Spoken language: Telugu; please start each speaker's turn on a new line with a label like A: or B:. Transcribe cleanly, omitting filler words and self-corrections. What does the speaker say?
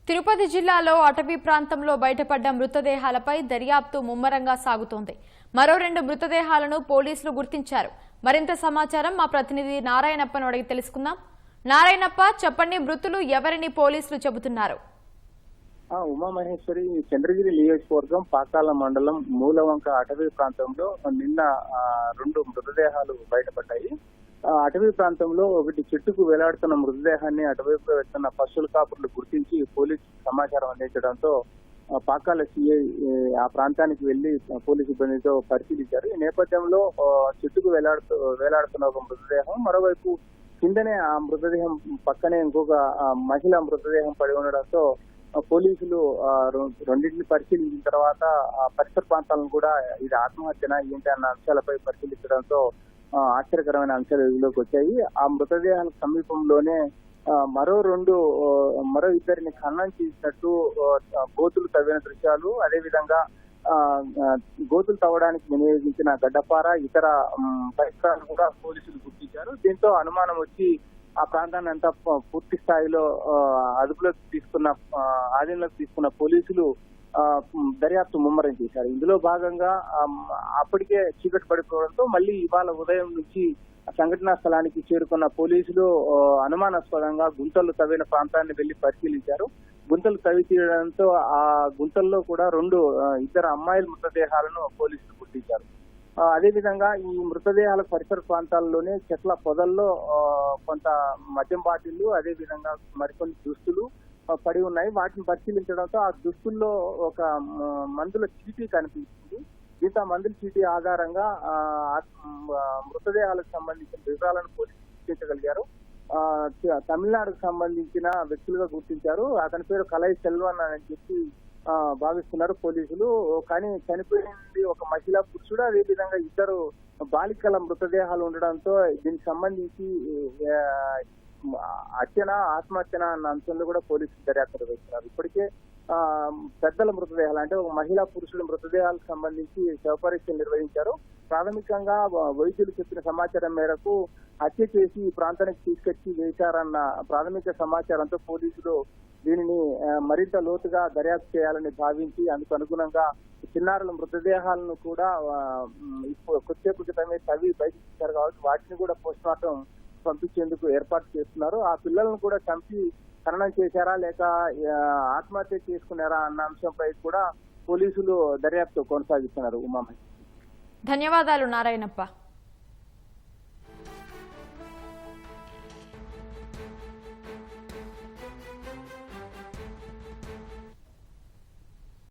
A: తిరుపతి జిల్లాలో అటవీ ప్రాంతంలో బయటపడ్డ మృతదేహాలపై దర్యాప్తు ముమ్మరంగా సాగుతోంది. మరో 2 మృతదేహాలను పోలీసులు గుర్తించారు. మరింత సమాచారం మా ప్రతినిధి నారాయణప్పను అడిగి తెలుసుకుందాం. నారాయణప్ప, చెప్పండి, మృతులు ఎవరిని పోలీసులు చెబుతున్నారు?
B: ఉమామహేశ్వరి చంద్రగిరి నియోజకవర్గం పాకాల మండలం మూలవంక అటవీ ప్రాంతంలో నిన్న 2 మృతదేహాలు బయటపడ్డాయి. అటవీ ప్రాంతంలో ఒకటి చెట్టుకు వేలాడుతున్న మృతదేహాన్ని అటువైపు వెళ్తున్న పశువుల కాపుర్లు గుర్తించి పోలీసు సమాచారం అందించడంతో పాకాల సిఐ ఆ ప్రాంతానికి వెళ్లి పోలీసు సిబ్బందితో పరిశీలించారు. ఈ నేపథ్యంలో చెట్టుకు వేలాడుతున్న ఒక మృతదేహం, మరోవైపు కిందనే ఆ మృతదేహం పక్కనే ఇంకొక మహిళ మృతదేహం పడి ఉండడంతో పోలీసులు రెండింటిని పరిశీలించిన తర్వాత పరిసర ప్రాంతాలను కూడా ఇది ఆత్మహత్యన ఏంటి అన్న అంశాలపై పరిశీలించడంతో ఆశ్చర్యకరమైన అంశాలు వెలుగులోకి వచ్చాయి. ఆ మృతదేహాల సమీపంలోనే మరో 2 ఖననం చేసినట్టు గోతులు తవ్విన దృశ్యాలు, అదేవిధంగా గోతులు తవ్వడానికి వినియోగించిన గడ్డపార, ఇతర పరికరాలు కూడా పోలీసులు గుర్తించారు. దీంతో అనుమానం వచ్చి ఆ ప్రాంతాన్ని అంతా పూర్తి స్థాయిలో ఆధీనంలోకి తీసుకున్న పోలీసులు దర్యాప్తు ముమ్మరం చేశారు. ఇందులో భాగంగా అప్పటికే చీకటి పడిపోవడంతో మళ్ళీ ఇవాళ ఉదయం నుంచి సంఘటనా స్థలానికి చేరుకున్న పోలీసులు అనుమానాస్పదంగా గుంతలు తవ్విన ప్రాంతాన్ని వెళ్లి పరిశీలించారు. గుంతలు తవ్వి తీయడంతో ఆ గుంతల్లో కూడా 2 అమ్మాయిల మృతదేహాలను పోలీసులు గుర్తించారు. అదేవిధంగా ఈ మృతదేహాల పరిసర ప్రాంతాల్లోనే చెట్ల పొదల్లో కొంత మద్యం బాటిళ్లు, అదేవిధంగా మరికొన్ని దుస్తులు పడి ఉన్నాయి. వాటిని పరిశీలించడంతో ఆ దుస్తుల్లో ఒక మందుల చీటీ కనిపించింది. దీంతో మందుల చీటీ ఆధారంగా మృతదేహాలకు సంబంధించిన వివరాలను పోలీసులు గుర్తించగలిగారు. తమిళనాడుకు సంబంధించిన వ్యక్తులుగా గుర్తించారు. అతని పేరు కలై సెల్వన్ అని చెప్పి భావిస్తున్నారు పోలీసులు. కానీ చనిపోయింది ఒక మహిళా పురుషుడు, అదేవిధంగా 2 బాలికల మృతదేహాలు ఉండడంతో దీనికి సంబంధించి ఆత్మహత్యన అన్న అంశంలో కూడా పోలీసులు దర్యాప్తు నిర్వహిస్తున్నారు. ఇప్పటికే పెద్దల మృతదేహాలు అంటే ఒక మహిళా పురుషుల మృతదేహాలకు సంబంధించి శవపరీక్షలు నిర్వహించారు. ప్రాథమికంగా వైద్యులు చెప్పిన సమాచారం మేరకు హత్య చేసి ఈ ప్రాంతానికి తీసుకొచ్చి వేశారన్న ప్రాథమిక సమాచారంతో పోలీసులు దీనిని మరింత లోతుగా దర్యాప్తు చేయాలని భావించి అందుకు అనుగుణంగా చిన్నారుల మృతదేహాలను కూడా కొద్దిసేపు క్రితమే తవ్వి బయటకు తీశారు కాబట్టి వాటిని కూడా పోస్ట్ మార్టం పంపించేందుకు ఏర్పాటు చేస్తున్నారు. ఆ పిల్లలను కూడా చంపి ఖననం చేశారా లేక ఆత్మహత్య చేసుకున్నారా అన్న అంశంపై కూడా పోలీసులు దర్యాప్తు కొనసాగిస్తున్నారు. ఉమామహేశ్వరి,
A: ధన్యవాదాలు నారాయణప్ప.